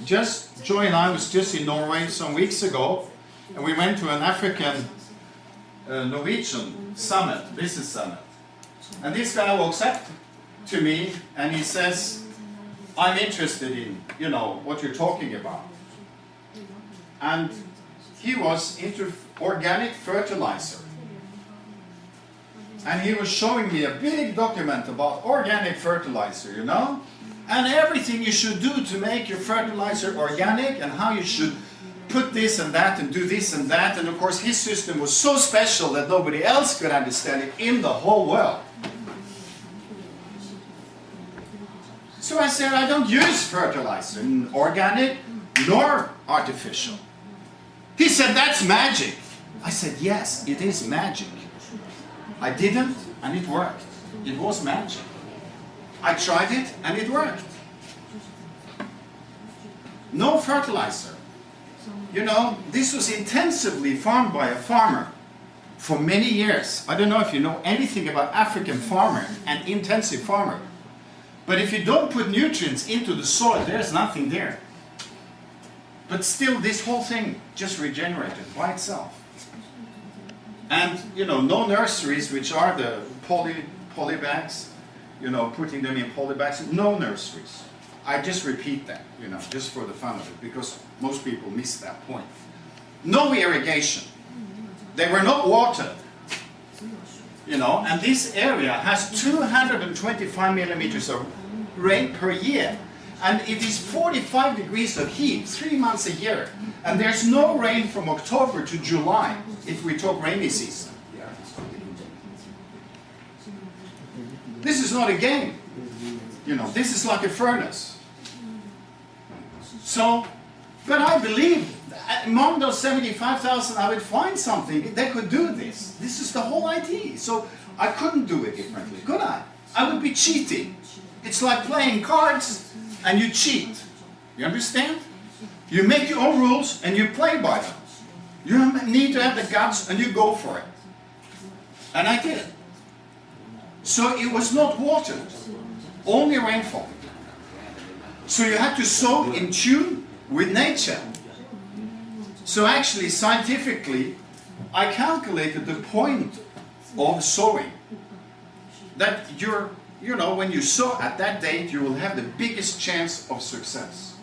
Joy and I was just in Norway some weeks ago, and we went to an African Norwegian summit, business summit. And this guy walks up to me and he says, I'm interested in, what you're talking about. And he was into organic fertilizer. And he was showing me a big document about organic fertilizer, and everything you should do to make your fertilizer organic, and how you should put this and that and do this and that. And of course his system was so special that nobody else could understand it in the whole world. So I said, I don't use fertilizer, organic nor artificial. He said, that's magic. I said, yes, it is magic. I didn't, and it worked. It was magic. I tried it, and it worked. No fertilizer. This was intensively farmed by a farmer for many years. I don't know if you know anything about African farmer and intensive farmer. But if you don't put nutrients into the soil, there's nothing there. But still, this whole thing just regenerated by itself. And, no nurseries, which are the poly bags, putting them in poly bags, no nurseries. I just repeat that, just for the fun of it, because most people miss that point. No irrigation. They were not watered. And this area has 225 millimeters of rain per year. And it is 45 degrees of heat, 3 months a year. And there's no rain from October to July, if we talk rainy season. This is not a game. This is like a furnace. So, but I believe among those 75,000 I would find something that could do this. This is the whole idea. So I couldn't do it differently, could I? I would be cheating. It's like playing cards and you cheat. You understand? You make your own rules and you play by them. You need to have the guts and you go for it. And I did. So it was not watered, only rainfall. So you had to sow in tune with nature. So actually, scientifically, I calculated the point of sowing. That when you sow at that date, you will have the biggest chance of success.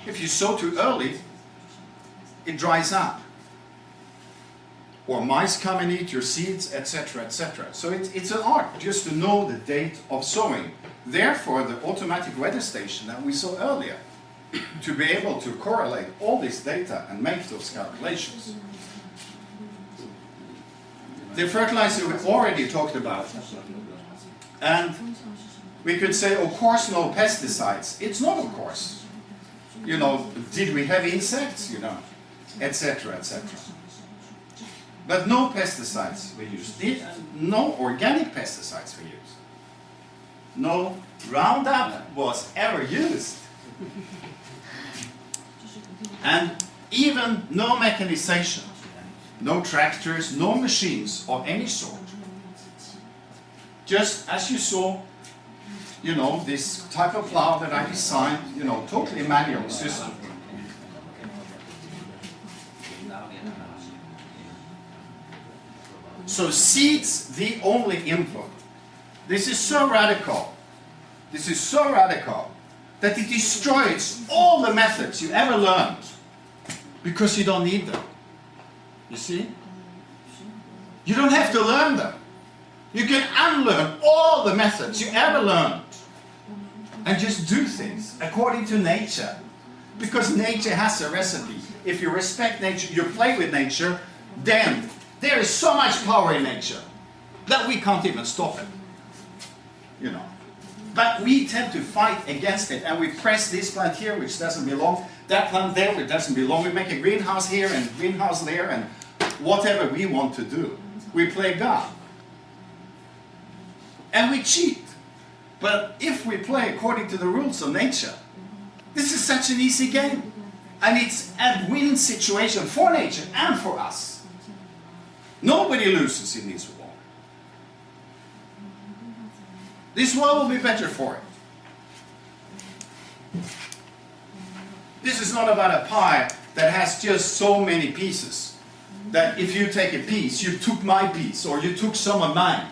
If you sow too early, it dries up. Or mice come and eat your seeds, etc., etc. So it's an art just to know the date of sowing. Therefore, the automatic weather station that we saw earlier, to be able to correlate all this data and make those calculations. The fertilizer we already talked about. And we could say, of course, no pesticides. It's not of course. Did we have insects? Etc., etc. But no pesticides were used. No organic pesticides were used. No Roundup was ever used. And even no mechanization. No tractors, no machines of any sort. Just as you saw, this type of plow that I designed, totally manual system. So seeds, the only input. This is so radical. This is so radical that it destroys all the methods you ever learned because you don't need them. You see? You don't have to learn them. You can unlearn all the methods you ever learned and just do things according to nature. Because nature has a recipe. If you respect nature, you play with nature, then there is so much power in nature that we can't even stop it. But we tend to fight against it, and we press this plant here, which doesn't belong, that plant there, which doesn't belong. We make a greenhouse here and greenhouse there, and whatever we want to do. We play God. And we cheat. But if we play according to the rules of nature, this is such an easy game. And it's a win situation for nature and for us. Nobody loses in this war. This world will be better for it. This is not about a pie that has just so many pieces. That if you take a piece, you took my piece or you took some of mine.